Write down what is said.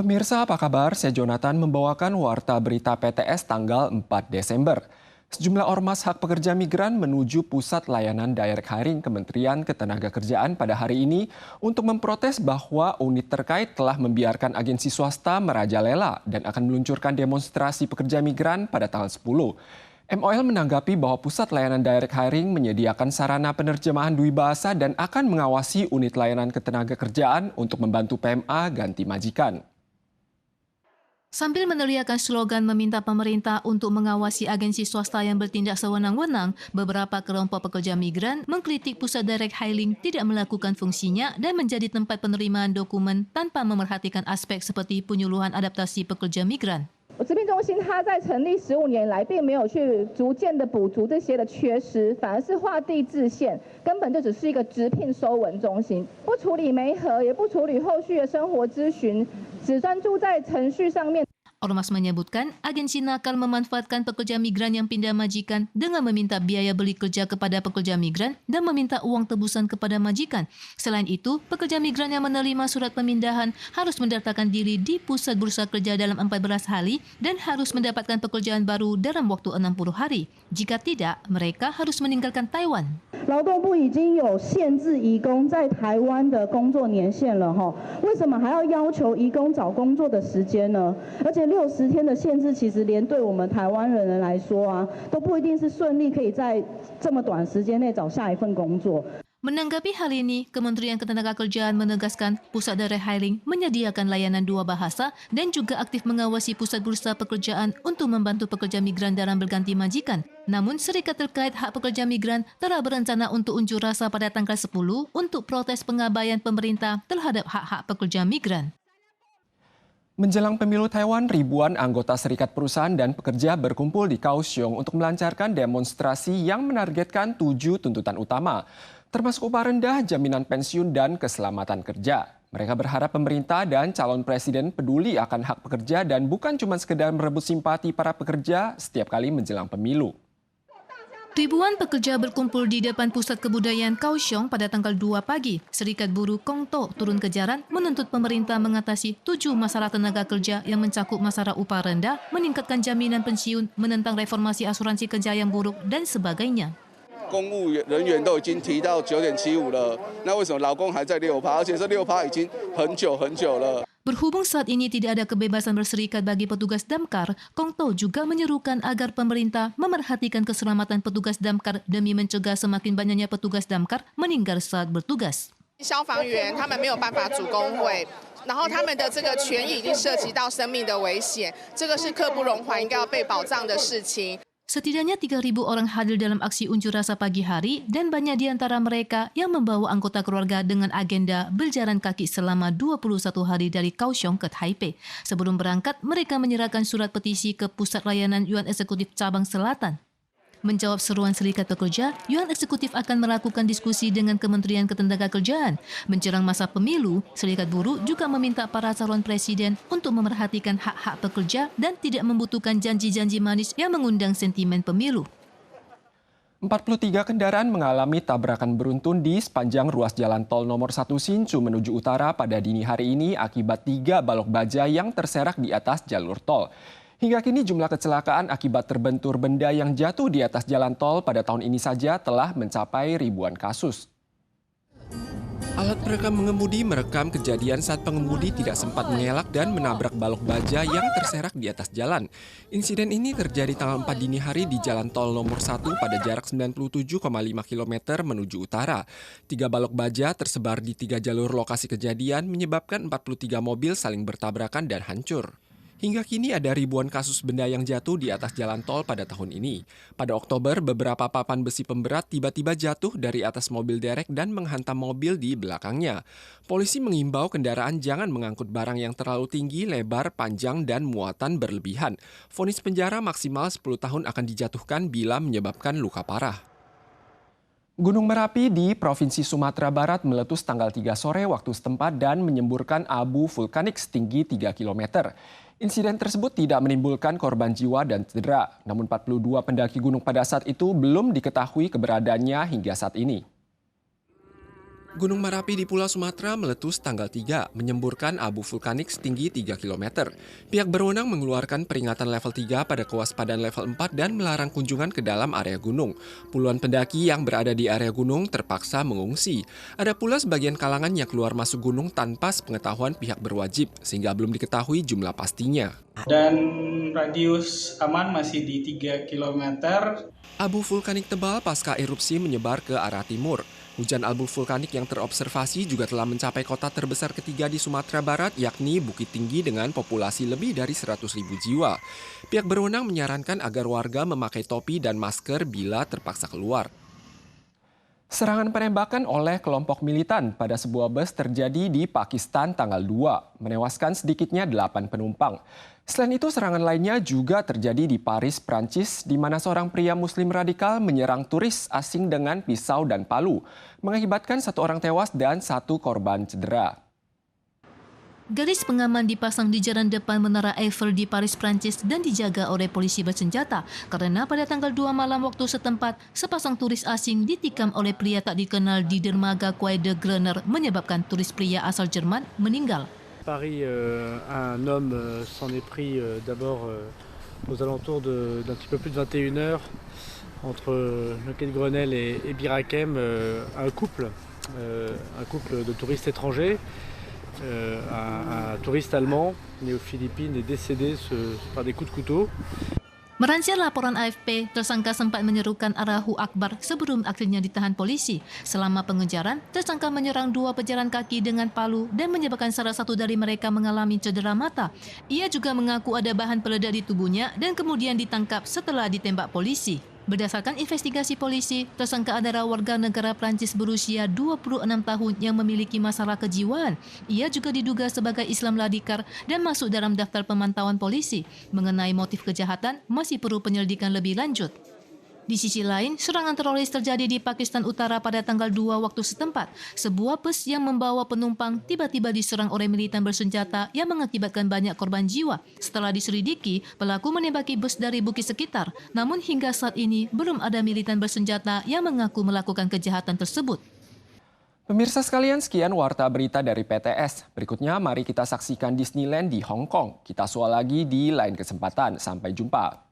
Pemirsa apa kabar? Saya Jonathan membawakan Warta Berita PTS tanggal 4 Desember. Sejumlah ormas hak pekerja migran menuju Pusat Layanan Direct Hiring Kementerian Ketenagakerjaan pada hari ini untuk memprotes bahwa unit terkait telah membiarkan agensi swasta merajalela dan akan meluncurkan demonstrasi pekerja migran pada tanggal 10. MOL menanggapi bahwa Pusat Layanan Direct Hiring menyediakan sarana penerjemahan dui bahasa dan akan mengawasi unit layanan ketenagakerjaan untuk membantu PMA ganti majikan. Sambil meneriakkan slogan meminta pemerintah untuk mengawasi agensi swasta yang bertindak sewenang-wenang, beberapa kelompok pekerja migran mengkritik pusat direct hiring tidak melakukan fungsinya dan menjadi tempat penerimaan dokumen tanpa memerhatikan aspek seperti penyuluhan adaptasi pekerja migran. 职聘中心它在成立15年来，并没有去逐渐的补足这些的缺失，反而是画地自限，根本就只是一个职聘收文中心，不处理媒合，也不处理后续的生活咨询，只专注在程序上面。 Ormas menyebutkan agensi nakal memanfaatkan pekerja migran yang pindah majikan dengan meminta biaya beli kerja kepada pekerja migran dan meminta uang tebusan kepada majikan. Selain itu, pekerja migran yang menerima surat pemindahan harus mendaftarkan diri di pusat bursa kerja dalam 14 hari dan harus mendapatkan pekerjaan baru dalam waktu 60 hari. Jika tidak, mereka harus meninggalkan Taiwan. 劳动部已经有限制移工在台湾的工作年限了哈，为什么还要要求移工找工作的时间呢？而且60天的限制，其实连对我们台湾人来说啊，都不一定是顺利可以在这么短时间内找下一份工作。 Menanggapi hal ini, Kementerian Ketenagakerjaan menegaskan pusat direct hiring menyediakan layanan dua bahasa dan juga aktif mengawasi pusat bursa pekerjaan untuk membantu pekerja migran dalam berganti majikan. Namun, serikat terkait hak pekerja migran telah berencana untuk unjuk rasa pada tanggal 10 untuk protes pengabaian pemerintah terhadap hak-hak pekerja migran. Menjelang pemilu Taiwan, ribuan anggota serikat perusahaan dan pekerja berkumpul di Kaohsiung untuk melancarkan demonstrasi yang menargetkan 7 tuntutan utama, termasuk upah rendah, jaminan pensiun, dan keselamatan kerja. Mereka berharap pemerintah dan calon presiden peduli akan hak pekerja dan bukan cuma sekedar merebut simpati para pekerja setiap kali menjelang pemilu. Ribuan pekerja berkumpul di depan Pusat Kebudayaan Kaohsiung pada tanggal 2 pagi. Serikat buruh Kongto turun ke jalan menuntut pemerintah mengatasi 7 masalah tenaga kerja yang mencakup masalah upah rendah, meningkatkan jaminan pensiun, menentang reformasi asuransi kerja yang buruk, dan sebagainya. 公务人员都已经提到9.75了，那为什么劳工还在6%？而且这6%已经很久了。 Berhubung saat ini tidak ada kebebasan berserikat bagi petugas damkar, Kongto juga menyerukan agar pemerintah memerhatikan keselamatan petugas damkar demi mencegah semakin banyaknya petugas damkar meninggal saat bertugas. 消防员他们没有办法组工会，然后他们的这个权益已经涉及到生命的危险，这个是刻不容缓，应该要被保障的事情。 Setidaknya 3.000 orang hadir dalam aksi unjuk rasa pagi hari dan banyak di antara mereka yang membawa anggota keluarga dengan agenda berjalan kaki selama 21 hari dari Kaohsiung ke Taipei. Sebelum berangkat, mereka menyerahkan surat petisi ke Pusat Layanan Yuan Eksekutif Cabang Selatan. Menjawab seruan serikat pekerja, Yuan Eksekutif akan melakukan diskusi dengan Kementerian Ketenagakerjaan. Menjelang masa pemilu, serikat buruh juga meminta para calon presiden untuk memerhatikan hak-hak pekerja dan tidak membutuhkan janji-janji manis yang mengundang sentimen pemilu. 43 kendaraan mengalami tabrakan beruntun di sepanjang ruas jalan tol nomor 1 Hsinchu menuju utara pada dini hari ini akibat 3 balok baja yang terserak di atas jalur tol. Hingga kini jumlah kecelakaan akibat terbentur benda yang jatuh di atas jalan tol pada tahun ini saja telah mencapai ribuan kasus. Alat perekam mengemudi merekam kejadian saat pengemudi tidak sempat mengelak dan menabrak balok baja yang terserak di atas jalan. Insiden ini terjadi tanggal 4 dini hari di jalan tol nomor 1 pada jarak 97,5 km menuju utara. 3 balok baja tersebar di 3 jalur lokasi kejadian menyebabkan 43 mobil saling bertabrakan dan hancur. Hingga kini ada ribuan kasus benda yang jatuh di atas jalan tol pada tahun ini. Pada Oktober, beberapa papan besi pemberat tiba-tiba jatuh dari atas mobil derek dan menghantam mobil di belakangnya. Polisi mengimbau kendaraan jangan mengangkut barang yang terlalu tinggi, lebar, panjang, dan muatan berlebihan. Vonis penjara maksimal 10 tahun akan dijatuhkan bila menyebabkan luka parah. Gunung Merapi di Provinsi Sumatera Barat meletus tanggal 3 sore waktu setempat dan menyemburkan abu vulkanik setinggi 3 km. Insiden tersebut tidak menimbulkan korban jiwa dan cedera, namun 42 pendaki gunung pada saat itu belum diketahui keberadaannya hingga saat ini. Gunung Merapi di Pulau Sumatera meletus tanggal 3, menyemburkan abu vulkanik setinggi 3 km. Pihak berwenang mengeluarkan peringatan level 3 pada kewaspadaan level 4 dan melarang kunjungan ke dalam area gunung. Puluhan pendaki yang berada di area gunung terpaksa mengungsi. Ada pula sebagian kalangan yang keluar masuk gunung tanpa sepengetahuan pihak berwajib, sehingga belum diketahui jumlah pastinya. Dan radius aman masih di 3 km. Abu vulkanik tebal pasca erupsi menyebar ke arah timur. Hujan abu vulkanik yang terobservasi juga telah mencapai kota terbesar ketiga di Sumatera Barat, yakni Bukit Tinggi dengan populasi lebih dari 100.000 jiwa. Pihak berwenang menyarankan agar warga memakai topi dan masker bila terpaksa keluar. Serangan penembakan oleh kelompok militan pada sebuah bus terjadi di Pakistan tanggal 2, menewaskan sedikitnya 8 penumpang. Selain itu, serangan lainnya juga terjadi di Paris, Prancis, di mana seorang pria muslim radikal menyerang turis asing dengan pisau dan palu, mengakibatkan 1 orang tewas dan 1 korban cedera. Garis pengaman dipasang di jalan depan Menara Eiffel di Paris, Prancis dan dijaga oleh polisi bersenjata karena pada tanggal 2 malam waktu setempat, sepasang turis asing ditikam oleh pria tak dikenal di dermaga Quai de Grenner menyebabkan turis pria asal Jerman meninggal. Paris, un homme s'en est pris d'abord aux alentours d'un petit peu plus de 21 heures entre le quai de Grenelle et Bir Hakeim, un couple de touristes étrangers. Un touriste allemand né aux Philippines est décédé par des coups de couteau. Meransir laporan AFP, tersangka sempat menyerukan Allahu Akbar sebelum akhirnya ditahan polisi. Selama pengejaran, tersangka menyerang 2 pejalan kaki dengan palu dan menyebabkan salah satu dari mereka mengalami cedera mata. Ia juga mengaku ada bahan peledak di tubuhnya dan kemudian ditangkap setelah ditembak polisi. Berdasarkan investigasi polisi, tersangka adalah warga negara Prancis berusia 26 tahun yang memiliki masalah kejiwaan. Ia juga diduga sebagai Islam radikal dan masuk dalam daftar pemantauan polisi. Mengenai motif kejahatan, masih perlu penyelidikan lebih lanjut. Di sisi lain, serangan teroris terjadi di Pakistan Utara pada tanggal 2 waktu setempat. Sebuah bus yang membawa penumpang tiba-tiba diserang oleh militan bersenjata yang mengakibatkan banyak korban jiwa. Setelah diselidiki, pelaku menembaki bus dari bukit sekitar. Namun hingga saat ini, belum ada militan bersenjata yang mengaku melakukan kejahatan tersebut. Pemirsa sekalian, sekian Warta Berita dari PTS. Berikutnya mari kita saksikan Disneyland di Hong Kong. Kita soal lagi di lain kesempatan. Sampai jumpa.